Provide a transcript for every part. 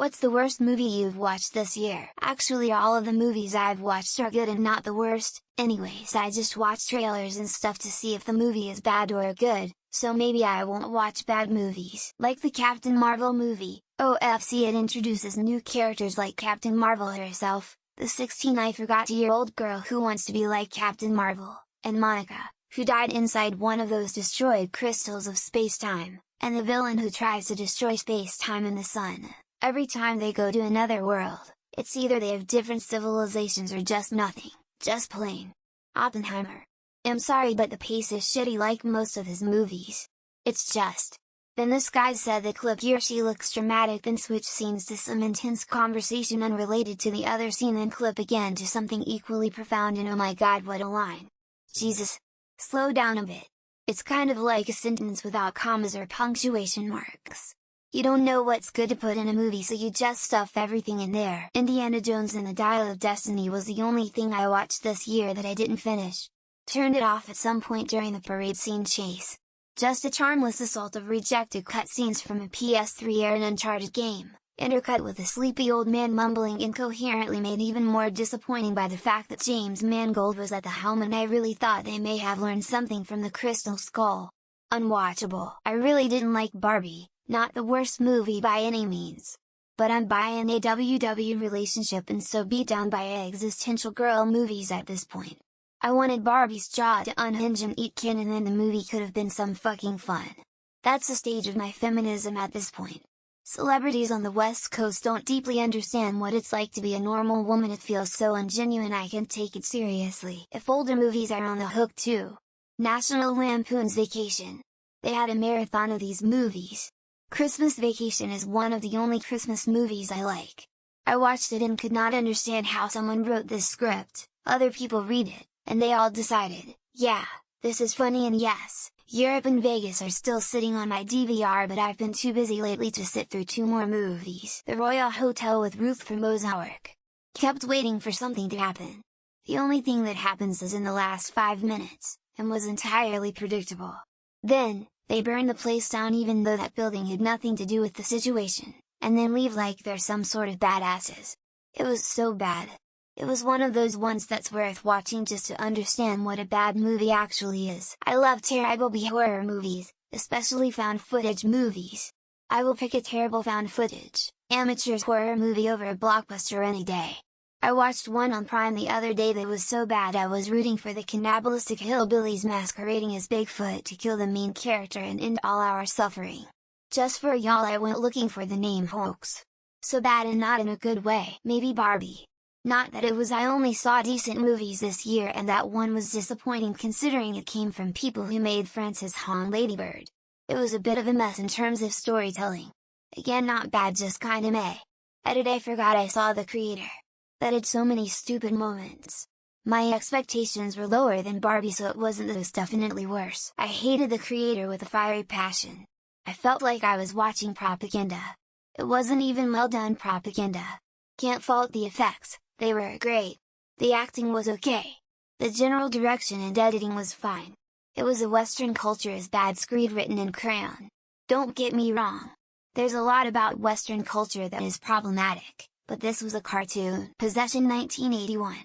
What's the worst movie you've watched this year? Actually, all of the movies I've watched are good and not the worst. Anyways, I just watch trailers and stuff to see if the movie is bad or good, so maybe I won't watch bad movies. Like the Captain Marvel movie, OFC, it introduces new characters like Captain Marvel herself, the 16 I forgot-year-old girl who wants to be like Captain Marvel, and Monica, who died inside one of those destroyed crystals of space-time, and the villain who tries to destroy space-time in the sun. Every time they go to another world, it's either they have different civilizations or just nothing, just plain. Oppenheimer. I'm sorry, but the pace is shitty like most of his movies. It's just. Then this guy said the clip he or she looks dramatic, then switch scenes to some intense conversation unrelated to the other scene, then clip again to something equally profound, and oh my god, what a line. Jesus! Slow down a bit. It's kind of like a sentence without commas or punctuation marks. You don't know what's good to put in a movie, so you just stuff everything in there. Indiana Jones and the Dial of Destiny was the only thing I watched this year that I didn't finish. Turned it off at some point during the parade scene chase. Just a charmless assault of rejected cutscenes from a PS3 era and Uncharted game, intercut with a sleepy old man mumbling incoherently, made even more disappointing by the fact that James Mangold was at the helm, and I really thought they may have learned something from the Crystal Skull. Unwatchable. I really didn't like Barbie. Not the worst movie by any means. But I'm buying a WW relationship and so beat down by existential girl movies at this point. I wanted Barbie's jaw to unhinge and eat kin, and then the movie could have been some fucking fun. That's the stage of my feminism at this point. Celebrities on the West Coast don't deeply understand what it's like to be a normal woman. It feels so ungenuine I can't take it seriously. If older movies are on the hook too. National Lampoon's Vacation. They had a marathon of these movies. Christmas Vacation is one of the only Christmas movies I like. I watched it and could not understand how someone wrote this script. Other people read it, and they all decided, yeah, this is funny, and yes, Europe and Vegas are still sitting on my DVR, but I've been too busy lately to sit through 2 more movies. The Royal Hotel with Ruth from Ozark. Kept waiting for something to happen. The only thing that happens is in the last 5 minutes, and was entirely predictable. Then, they burn the place down even though that building had nothing to do with the situation, and then leave like they're some sort of badasses. It was so bad. It was one of those ones that's worth watching just to understand what a bad movie actually is. I love terrible B-horror movies, especially found footage movies. I will pick a terrible found footage, amateur's horror movie over a blockbuster any day. I watched one on Prime the other day that was so bad I was rooting for the cannibalistic hillbillies masquerading as Bigfoot to kill the main character and end all our suffering. Just for y'all, I went looking for the name Hoax. So bad, and not in a good way. Maybe Barbie. Not that it was. I only saw decent movies this year, and that one was disappointing considering it came from people who made Frances Ha Lady Bird. It was a bit of a mess in terms of storytelling. Again, not bad, just kinda meh. Edit, I forgot I saw the creator. That had so many stupid moments. My expectations were lower than Barbie, so it wasn't that. It was definitely worse. I hated the creator with a fiery passion. I felt like I was watching propaganda. It wasn't even well done propaganda. Can't fault the effects, they were great. The acting was okay. The general direction and editing was fine. It was a Western culture as bad screed written in crayon. Don't get me wrong. There's a lot about Western culture that is problematic. But this was a cartoon. Possession 1981.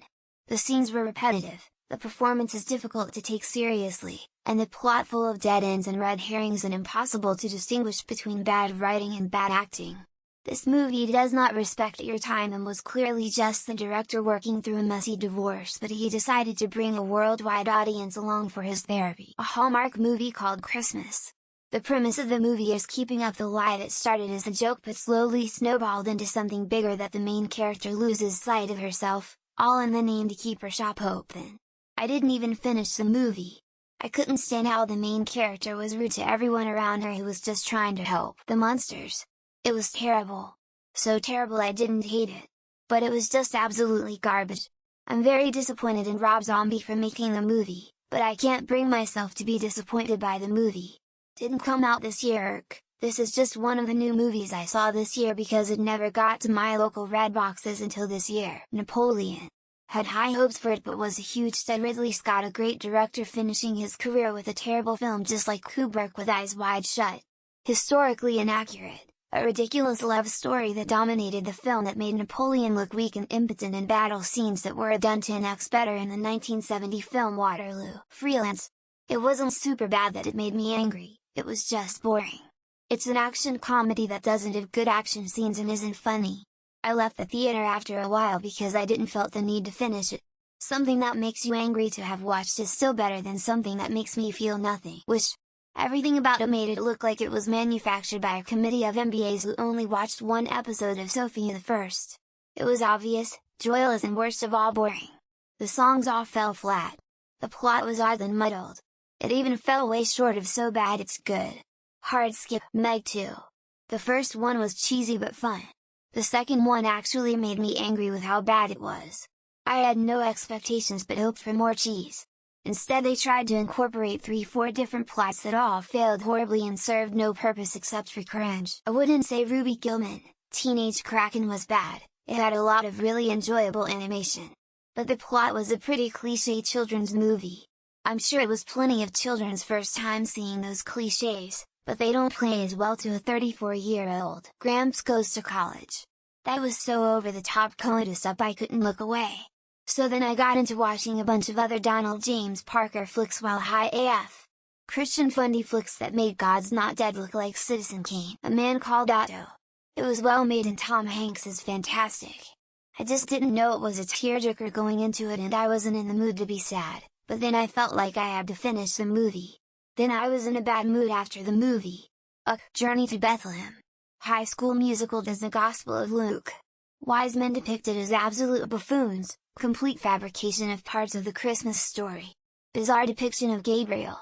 The scenes were repetitive, the performances difficult to take seriously, and the plot full of dead ends and red herrings and impossible to distinguish between bad writing and bad acting. This movie does not respect your time and was clearly just the director working through a messy divorce, but he decided to bring a worldwide audience along for his therapy. A Hallmark movie called Christmas. The premise of the movie is keeping up the lie that started as a joke but slowly snowballed into something bigger, that the main character loses sight of herself, all in the name to keep her shop open. I didn't even finish the movie. I couldn't stand how the main character was rude to everyone around her who was just trying to help the monsters. It was terrible. So terrible I didn't hate it. But it was just absolutely garbage. I'm very disappointed in Rob Zombie for making the movie, but I can't bring myself to be disappointed by the movie. Didn't come out this year. This is just one of the new movies I saw this year because it never got to my local red boxes until this year. Napoleon. Had high hopes for it but was a huge stud. Ridley Scott, a great director finishing his career with a terrible film just like Kubrick with Eyes Wide Shut. Historically inaccurate, A ridiculous love story that dominated the film that made Napoleon look weak and impotent in battle scenes that were done 10x better in the 1970 film Waterloo. Freelance. It wasn't super bad that it made me angry, it was just boring. It's an action comedy that doesn't have good action scenes and isn't funny. I left the theater after a while because I didn't felt the need to finish it. Something that makes you angry to have watched is still better than something that makes me feel nothing. Which, everything about it made it look like it was manufactured by a committee of MBAs who only watched one episode of Sophia the First. It was obvious, joyless and worst of all boring. The songs all fell flat. The plot was odd and muddled. It even fell way short of so bad it's good. Hard skip. Meg 2. The first one was cheesy but fun. The second one actually made me angry with how bad it was. I had no expectations but hoped for more cheese. Instead they tried to incorporate 3-4 different plots that all failed horribly and served no purpose except for cringe. I wouldn't say Ruby Gillman, Teenage Kraken was bad, it had a lot of really enjoyable animation. But the plot was a pretty cliché children's movie. I'm sure it was plenty of children's first time seeing those clichés, but they don't play as well to a 34-year-old. Gramps goes to college. That was so over the top coitus up I couldn't look away. So then I got into watching a bunch of other Donald James Parker flicks while high AF. Christian fundy flicks that made God's Not Dead look like Citizen Kane. A Man Called Otto. It was well made and Tom Hanks is fantastic. I just didn't know it was a tearjerker going into it and I wasn't in the mood to be sad, but then I felt like I had to finish the movie. Then I was in a bad mood after the movie. Journey to Bethlehem. High School Musical does the Gospel of Luke. Wise men depicted as absolute buffoons, complete fabrication of parts of the Christmas story. Bizarre depiction of Gabriel.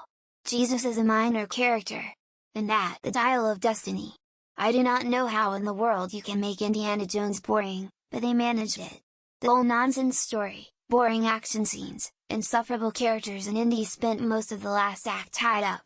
Jesus as a minor character. And that, the Dial of Destiny. I do not know how in the world you can make Indiana Jones boring, but they managed it. The old nonsense story, boring action scenes, insufferable characters and Indy spent most of the last act tied up.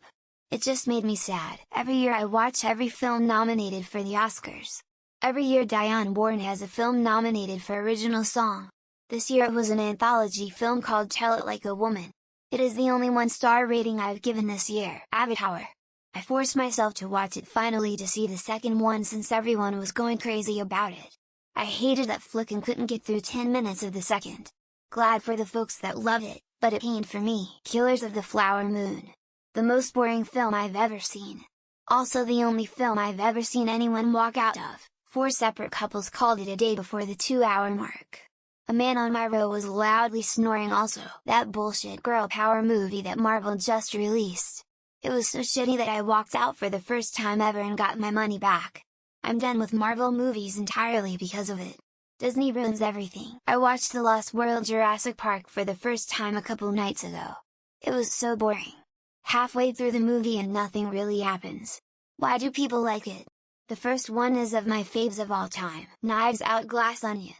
It just made me sad. Every year I watch every film nominated for the Oscars. Every year Diane Warren has a film nominated for original song. This year it was an anthology film called Tell It Like a Woman. It is the only 1-star rating I've given this year. Avatar. I forced myself to watch it finally to see the second one since everyone was going crazy about it. I hated that flick and couldn't get through 10 minutes of the second. Glad for the folks that loved it, but it pained for me. Killers of the Flower Moon. The most boring film I've ever seen. Also the only film I've ever seen anyone walk out of. 4 separate couples called it a day before the 2-hour mark. A man on my row was loudly snoring also. That bullshit girl power movie that Marvel just released. It was so shitty that I walked out for the first time ever and got my money back. I'm done with Marvel movies entirely because of it. Disney ruins everything. I watched The Lost World Jurassic Park for the first time a couple nights ago. It was so boring. Halfway through the movie and nothing really happens. Why do people like it? The first one is of my faves of all time. Knives Out Glass Onion.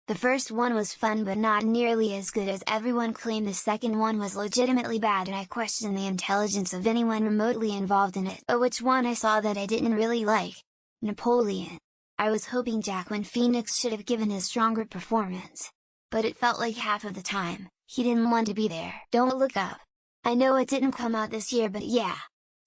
The first one was fun but not nearly as good as everyone claimed. The second one was legitimately bad and I questioned the intelligence of anyone remotely involved in it. But which one I saw that I didn't really like? Napoleon. I was hoping Joaquin Phoenix should have given a stronger performance. But it felt like half of the time, he didn't want to be there. Don't Look Up. I know it didn't come out this year but yeah.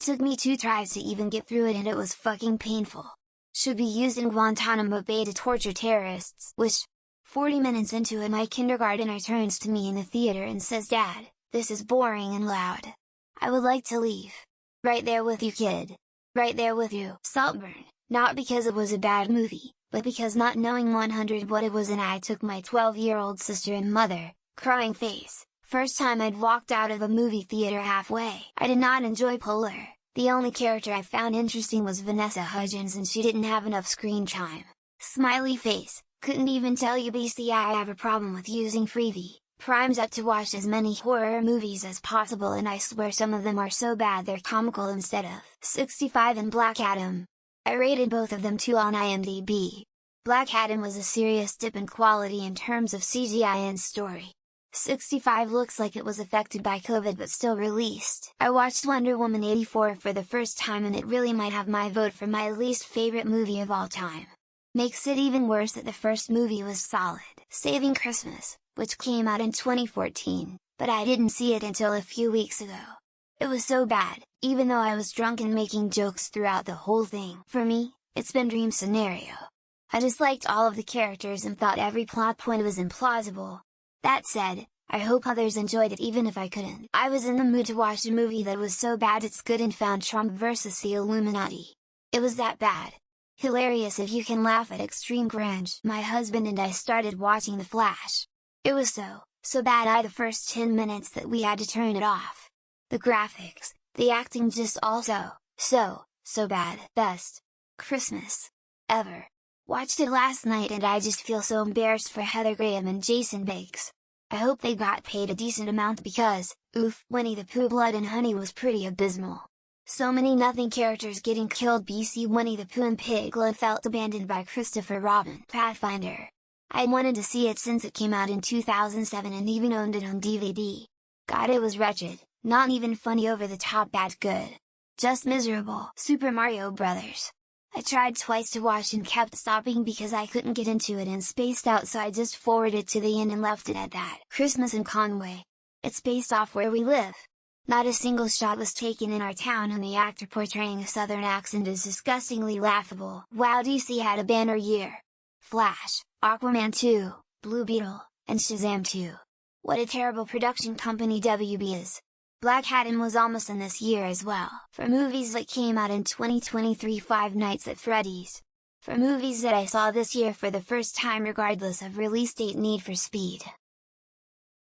Took me 2 tries to even get through it and it was fucking painful. Should be used in Guantanamo Bay to torture terrorists. Which, 40 minutes into it my kindergartner turns to me in the theater and says, "Dad, this is boring and loud. I would like to leave." Right there with you kid. Right there with you. Saltburn. Not because it was a bad movie, but because not knowing 100 what it was and I took my 12-year-old sister and mother, crying face. First time I'd walked out of a movie theater halfway. I did not enjoy Polar. The only character I found interesting was Vanessa Hudgens and she didn't have enough screen time. Smiley face. Couldn't even tell you BC I have a problem with using Freevee. Prime's up to watch as many horror movies as possible and I swear some of them are so bad they're comical instead of. 65 and Black Adam. I rated both of them 2 on IMDb. Black Adam was a serious dip in quality in terms of CGI and story. 65 looks like it was affected by COVID but still released. I watched Wonder Woman 84 for the first time and it really might have my vote for my least favorite movie of all time. Makes it even worse that the first movie was solid. Saving Christmas, which came out in 2014, but I didn't see it until a few weeks ago. It was so bad, even though I was drunk and making jokes throughout the whole thing. For me, It's been dream scenario. I disliked all of the characters and thought every plot point was implausible. That said, I hope others enjoyed it even if I couldn't. I was in the mood to watch a movie that was so bad it's good and found Trump vs the Illuminati. It was that bad. Hilarious if you can laugh at extreme cringe. My husband and I started watching The Flash. It was so bad the first 10 minutes that we had to turn it off. The graphics, the acting just also, so bad. Best Christmas ever. Watched it last night and I just feel so embarrassed for Heather Graham and Jason Biggs. I hope they got paid a decent amount because, oof, Winnie the Pooh Blood and Honey was pretty abysmal. So many nothing characters getting killed. BC Winnie the Pooh and Piglet felt abandoned by Christopher Robin. Pathfinder. I wanted to see it since it came out in 2007 and even owned it on DVD. God, it was wretched, not even funny, over the top bad good. Just miserable. Super Mario Brothers. I tried twice to watch and kept stopping because I couldn't get into it and spaced out, so I just forwarded to the end and left it at that. Christmas in Conway. It's based off where we live. Not a single shot was taken in our town and the actor portraying a southern accent is disgustingly laughable. Wow, DC had a banner year. Flash, Aquaman 2, Blue Beetle, and Shazam 2. What a terrible production company WB is. Black Adam was almost in this year as well. For movies that came out in 2023, Five Nights at Freddy's. For movies that I saw this year for the first time regardless of release date, Need for Speed.